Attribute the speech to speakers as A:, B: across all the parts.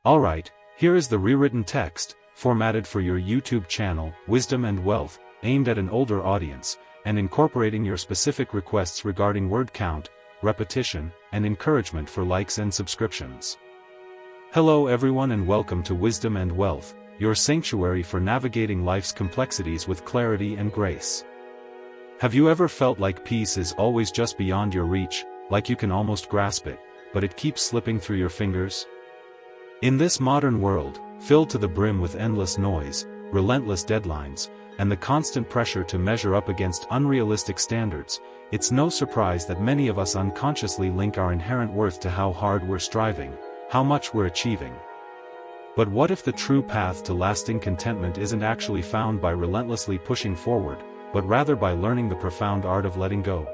A: Alright, here is the rewritten text, formatted for your YouTube channel, Wisdom and Wealth, aimed at an older audience, and incorporating your specific requests regarding word count, repetition, and encouragement for likes and subscriptions. Hello everyone and welcome to Wisdom and Wealth, your sanctuary for navigating life's complexities with clarity and grace. Have you ever felt like peace is always just beyond your reach, like you can almost grasp it, but it keeps slipping through your fingers? In this modern world, filled to the brim with endless noise, relentless deadlines, and the constant pressure to measure up against unrealistic standards, it's no surprise that many of us unconsciously link our inherent worth to how hard we're striving, how much we're achieving. But what if the true path to lasting contentment isn't actually found by relentlessly pushing forward, but rather by learning the profound art of letting go?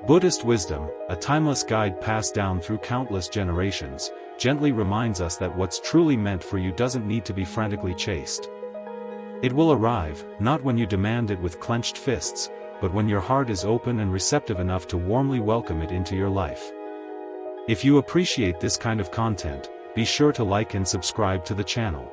A: Buddhist wisdom, a timeless guide passed down through countless generations, gently reminds us that what's truly meant for you doesn't need to be frantically chased. It will arrive, not when you demand it with clenched fists, but when your heart is open and receptive enough to warmly welcome it into your life. If you appreciate this kind of content, be sure to like and subscribe to the channel.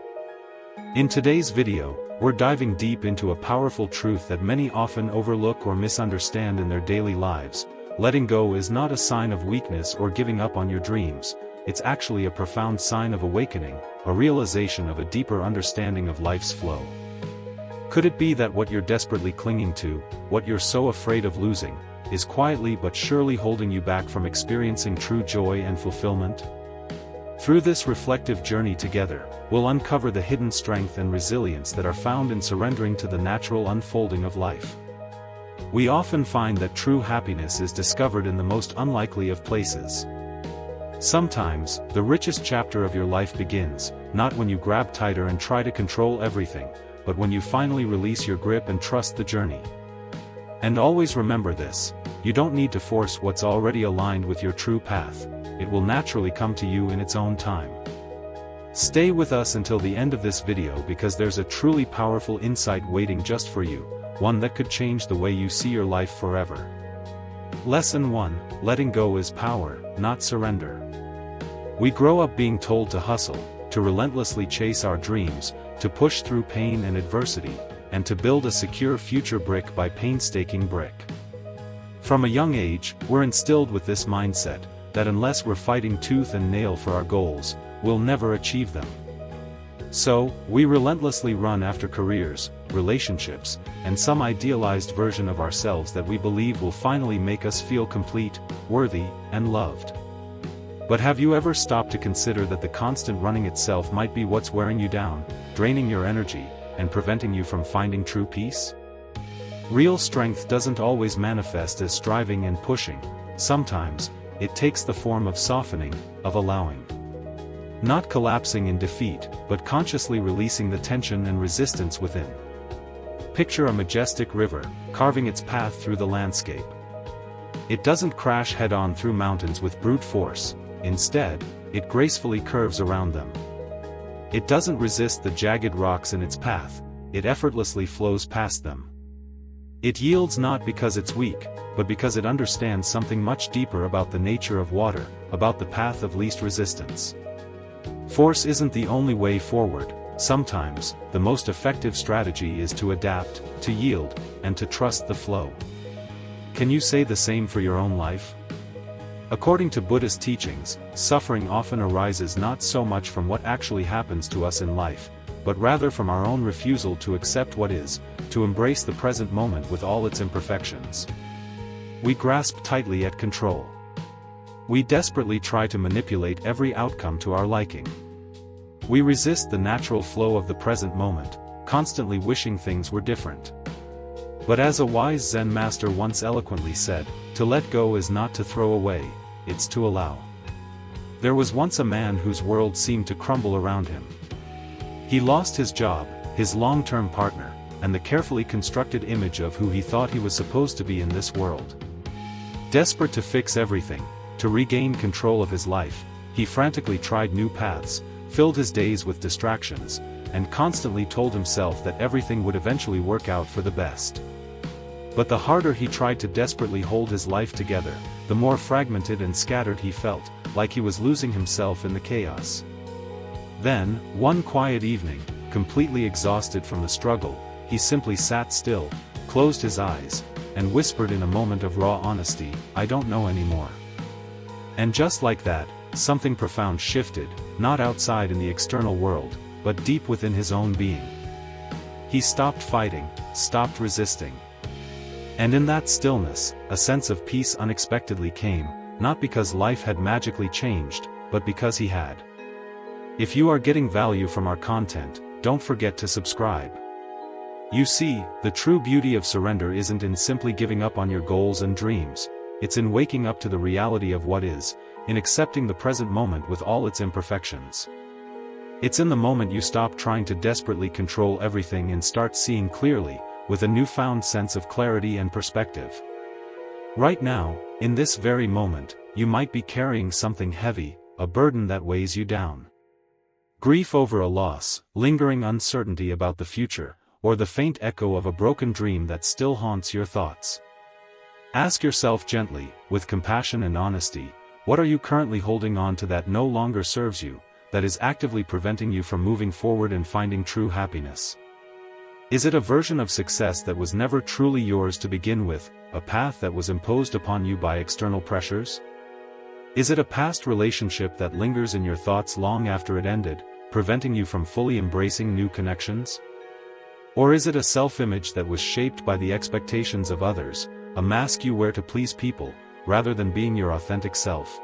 A: In today's video, we're diving deep into a powerful truth that many often overlook or misunderstand in their daily lives. Letting go is not a sign of weakness or giving up on your dreams. It's actually a profound sign of awakening, a realization of a deeper understanding of life's flow. Could it be that what you're desperately clinging to, what you're so afraid of losing, is quietly but surely holding you back from experiencing true joy and fulfillment? Through this reflective journey together, we'll uncover the hidden strength and resilience that are found in surrendering to the natural unfolding of life. We often find that true happiness is discovered in the most unlikely of places. Sometimes, the richest chapter of your life begins, not when you grab tighter and try to control everything, but when you finally release your grip and trust the journey. And always remember this: you don't need to force what's already aligned with your true path. It will naturally come to you in its own time. Stay with us until the end of this video because there's a truly powerful insight waiting just for you, one that could change the way you see your life forever. Lesson 1: Letting go is power, not surrender. We grow up being told to hustle, to relentlessly chase our dreams, to push through pain and adversity, and to build a secure future brick by painstaking brick. From a young age, we're instilled with this mindset, that unless we're fighting tooth and nail for our goals, we'll never achieve them. So, we relentlessly run after careers, relationships, and some idealized version of ourselves that we believe will finally make us feel complete, worthy, and loved. But have you ever stopped to consider that the constant running itself might be what's wearing you down, draining your energy, and preventing you from finding true peace? Real strength doesn't always manifest as striving and pushing. Sometimes, it takes the form of softening, of allowing. Not collapsing in defeat, but consciously releasing the tension and resistance within. Picture a majestic river, carving its path through the landscape. It doesn't crash head-on through mountains with brute force. Instead, it gracefully curves around them. It doesn't resist the jagged rocks in its path, it effortlessly flows past them. It yields not because it's weak, but because it understands something much deeper about the nature of water, about the path of least resistance. Force isn't the only way forward. Sometimes, the most effective strategy is to adapt, to yield, and to trust the flow. Can you say the same for your own life? According to Buddhist teachings, suffering often arises not so much from what actually happens to us in life, but rather from our own refusal to accept what is, to embrace the present moment with all its imperfections. We grasp tightly at control. We desperately try to manipulate every outcome to our liking. We resist the natural flow of the present moment, constantly wishing things were different. But as a wise Zen master once eloquently said, to let go is not to throw away, it's to allow. There was once a man whose world seemed to crumble around him. He lost his job, his long-term partner, and the carefully constructed image of who he thought he was supposed to be in this world. Desperate to fix everything, to regain control of his life, he frantically tried new paths, filled his days with distractions, and constantly told himself that everything would eventually work out for the best. But the harder he tried to desperately hold his life together, the more fragmented and scattered he felt, like he was losing himself in the chaos. Then, one quiet evening, completely exhausted from the struggle, he simply sat still, closed his eyes, and whispered in a moment of raw honesty, "I don't know anymore." And just like that, something profound shifted, not outside in the external world, but deep within his own being. He stopped fighting, stopped resisting. And in that stillness, a sense of peace unexpectedly came, not because life had magically changed, but because he had. If you are getting value from our content, don't forget to subscribe. You see, the true beauty of surrender isn't in simply giving up on your goals and dreams, it's in waking up to the reality of what is, in accepting the present moment with all its imperfections. It's in the moment you stop trying to desperately control everything and start seeing clearly, with a newfound sense of clarity and perspective. Right now, in this very moment, you might be carrying something heavy, a burden that weighs you down. Grief over a loss, lingering uncertainty about the future, or the faint echo of a broken dream that still haunts your thoughts. Ask yourself gently, with compassion and honesty, what are you currently holding on to that no longer serves you, that is actively preventing you from moving forward and finding true happiness? Is it a version of success that was never truly yours to begin with, a path that was imposed upon you by external pressures? Is it a past relationship that lingers in your thoughts long after it ended, preventing you from fully embracing new connections? Or is it a self-image that was shaped by the expectations of others, a mask you wear to please people, rather than being your authentic self?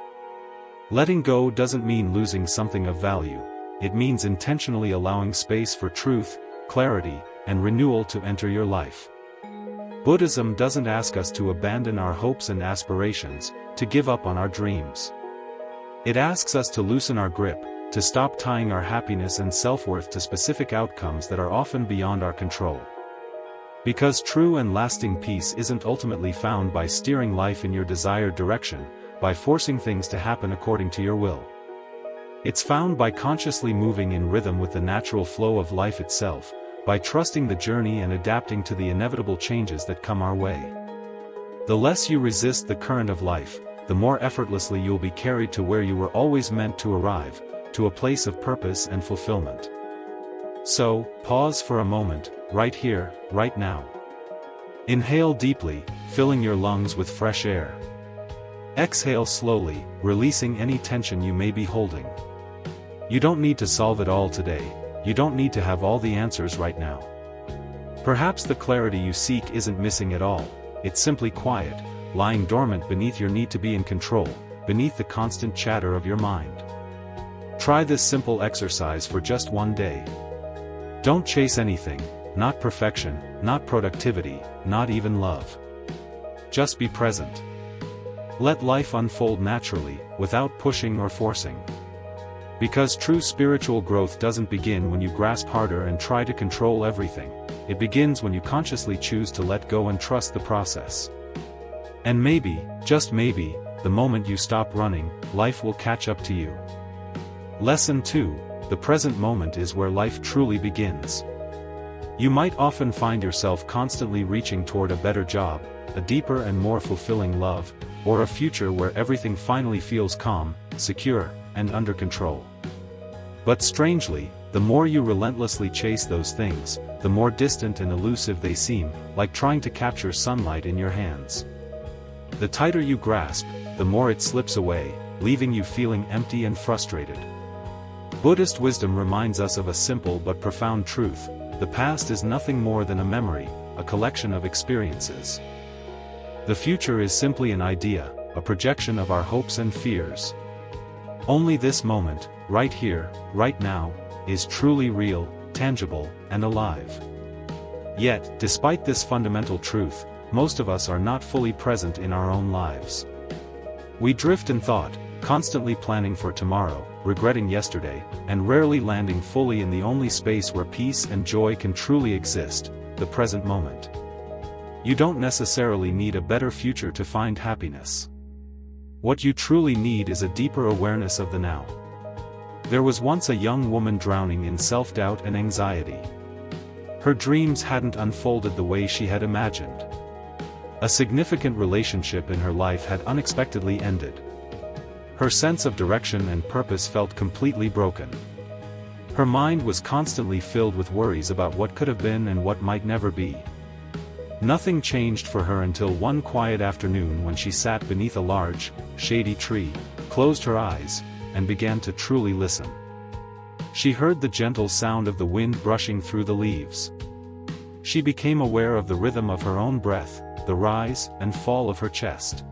A: Letting go doesn't mean losing something of value, it means intentionally allowing space for truth, clarity, and renewal to enter your life. Buddhism doesn't ask us to abandon our hopes and aspirations, to give up on our dreams. It asks us to loosen our grip, to stop tying our happiness and self-worth to specific outcomes that are often beyond our control. Because true and lasting peace isn't ultimately found by steering life in your desired direction, by forcing things to happen according to your will. It's found by consciously moving in rhythm with the natural flow of life itself, by trusting the journey and adapting to the inevitable changes that come our way. The less you resist the current of life, the more effortlessly you'll be carried to where you were always meant to arrive, to a place of purpose and fulfillment. So, pause for a moment, right here, right now. Inhale deeply, filling your lungs with fresh air. Exhale slowly, releasing any tension you may be holding. You don't need to solve it all today, you don't need to have all the answers right now. Perhaps the clarity you seek isn't missing at all, it's simply quiet, lying dormant beneath your need to be in control, beneath the constant chatter of your mind. Try this simple exercise for just one day. Don't chase anything, not perfection, not productivity, not even love. Just be present. Let life unfold naturally, without pushing or forcing. Because true spiritual growth doesn't begin when you grasp harder and try to control everything, it begins when you consciously choose to let go and trust the process. And maybe, just maybe, the moment you stop running, life will catch up to you. Lesson 2, the present moment is where life truly begins. You might often find yourself constantly reaching toward a better job, a deeper and more fulfilling love, or a future where everything finally feels calm, secure, and under control. But strangely, the more you relentlessly chase those things, the more distant and elusive they seem, like trying to capture sunlight in your hands. The tighter you grasp, the more it slips away, leaving you feeling empty and frustrated. Buddhist wisdom reminds us of a simple but profound truth: the past is nothing more than a memory, a collection of experiences. The future is simply an idea, a projection of our hopes and fears. Only this moment, right here, right now, is truly real, tangible, and alive. Yet, despite this fundamental truth, most of us are not fully present in our own lives. We drift in thought, constantly planning for tomorrow, regretting yesterday, and rarely landing fully in the only space where peace and joy can truly exist, the present moment. You don't necessarily need a better future to find happiness. What you truly need is a deeper awareness of the now. There was once a young woman drowning in self-doubt and anxiety. Her dreams hadn't unfolded the way she had imagined. A significant relationship in her life had unexpectedly ended. Her sense of direction and purpose felt completely broken. Her mind was constantly filled with worries about what could have been and what might never be. Nothing changed for her until one quiet afternoon when she sat beneath a large, shady tree, closed her eyes, and began to truly listen. She heard the gentle sound of the wind brushing through the leaves. She became aware of the rhythm of her own breath, the rise and fall of her chest.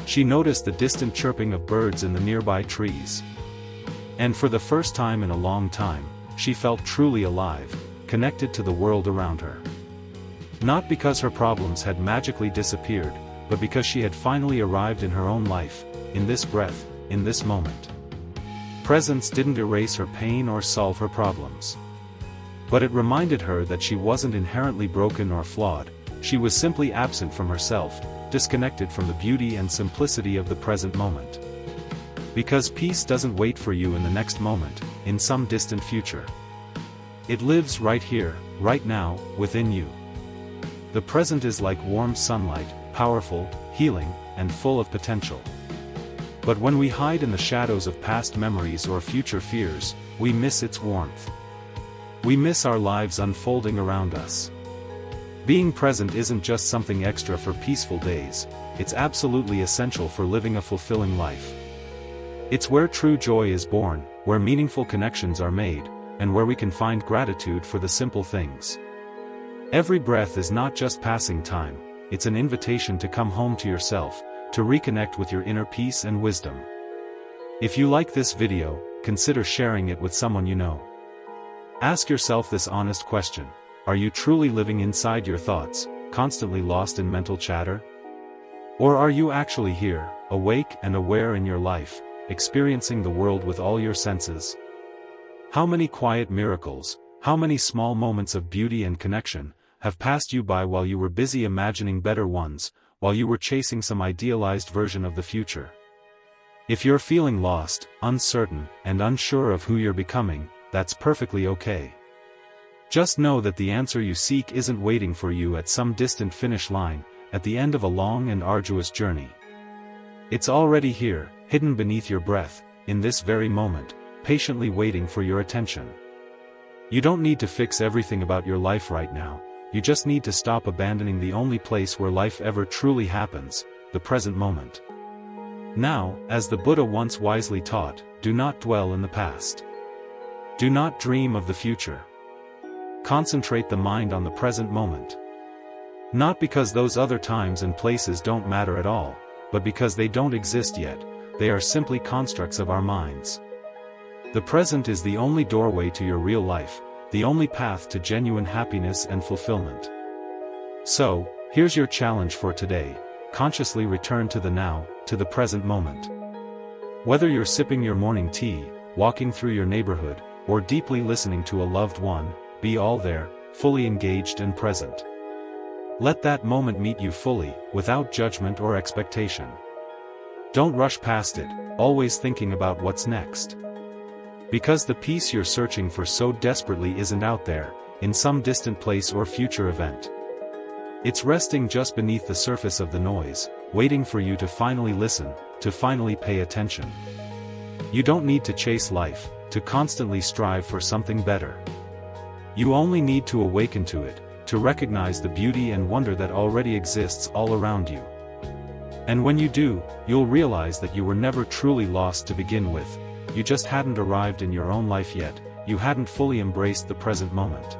A: She noticed the distant chirping of birds in the nearby trees. And for the first time in a long time, she felt truly alive, connected to the world around her. Not because her problems had magically disappeared, but because she had finally arrived in her own life, in this breath, in this moment. Presence didn't erase her pain or solve her problems. But it reminded her that she wasn't inherently broken or flawed, she was simply absent from herself, disconnected from the beauty and simplicity of the present moment. Because peace doesn't wait for you in the next moment, in some distant future. It lives right here, right now, within you. The present is like warm sunlight, powerful, healing, and full of potential. But when we hide in the shadows of past memories or future fears, we miss its warmth. We miss our lives unfolding around us. Being present isn't just something extra for peaceful days, it's absolutely essential for living a fulfilling life. It's where true joy is born, where meaningful connections are made, and where we can find gratitude for the simple things. Every breath is not just passing time, it's an invitation to come home to yourself, to reconnect with your inner peace and wisdom. If you like this video, consider sharing it with someone you know. Ask yourself this honest question: are you truly living inside your thoughts, constantly lost in mental chatter? Or are you actually here, awake and aware in your life, experiencing the world with all your senses? How many quiet miracles, how many small moments of beauty and connection, have passed you by while you were busy imagining better ones, while you were chasing some idealized version of the future? If you're feeling lost, uncertain, and unsure of who you're becoming, that's perfectly okay. Just know that the answer you seek isn't waiting for you at some distant finish line, at the end of a long and arduous journey. It's already here, hidden beneath your breath, in this very moment, patiently waiting for your attention. You don't need to fix everything about your life right now, you just need to stop abandoning the only place where life ever truly happens, the present moment. Now, as the Buddha once wisely taught, do not dwell in the past. Do not dream of the future. Concentrate the mind on the present moment. Not because those other times and places don't matter at all, but because they don't exist yet, they are simply constructs of our minds. The present is the only doorway to your real life, the only path to genuine happiness and fulfillment. So, here's your challenge for today: consciously return to the now, to the present moment. Whether you're sipping your morning tea, walking through your neighborhood, or deeply listening to a loved one, be all there, fully engaged and present. Let that moment meet you fully, without judgment or expectation. Don't rush past it, always thinking about what's next. Because the peace you're searching for so desperately isn't out there, in some distant place or future event. It's resting just beneath the surface of the noise, waiting for you to finally listen, to finally pay attention. You don't need to chase life, to constantly strive for something better. You only need to awaken to it, to recognize the beauty and wonder that already exists all around you. And when you do, you'll realize that you were never truly lost to begin with. You just hadn't arrived in your own life yet, you hadn't fully embraced the present moment.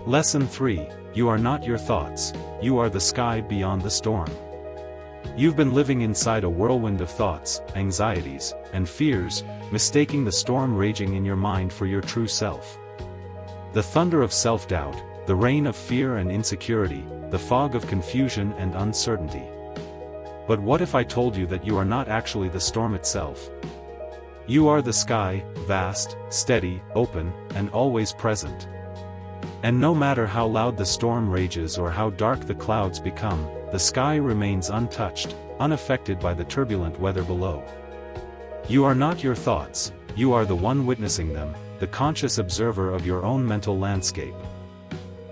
A: Lesson 3: you are not your thoughts, you are the sky beyond the storm. You've been living inside a whirlwind of thoughts, anxieties, and fears, mistaking the storm raging in your mind for your true self. The thunder of self-doubt, the rain of fear and insecurity, the fog of confusion and uncertainty. But what if I told you that you are not actually the storm itself? You are the sky, vast, steady, open, and always present. And no matter how loud the storm rages or how dark the clouds become, the sky remains untouched, unaffected by the turbulent weather below. You are not your thoughts, you are the one witnessing them, the conscious observer of your own mental landscape.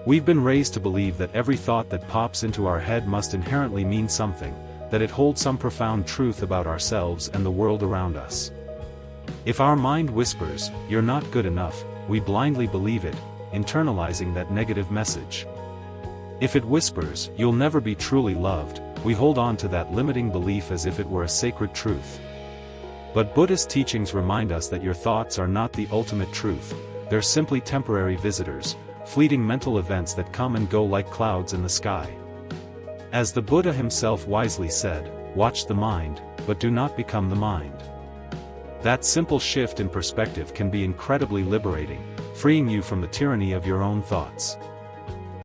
A: We've been raised to believe that every thought that pops into our head must inherently mean something, that it holds some profound truth about ourselves and the world around us. If our mind whispers, "You're not good enough," we blindly believe it, internalizing that negative message. If it whispers, "You'll never be truly loved," we hold on to that limiting belief as if it were a sacred truth. But Buddhist teachings remind us that your thoughts are not the ultimate truth, they're simply temporary visitors, fleeting mental events that come and go like clouds in the sky. As the Buddha himself wisely said, "Watch the mind, but do not become the mind." That simple shift in perspective can be incredibly liberating, freeing you from the tyranny of your own thoughts.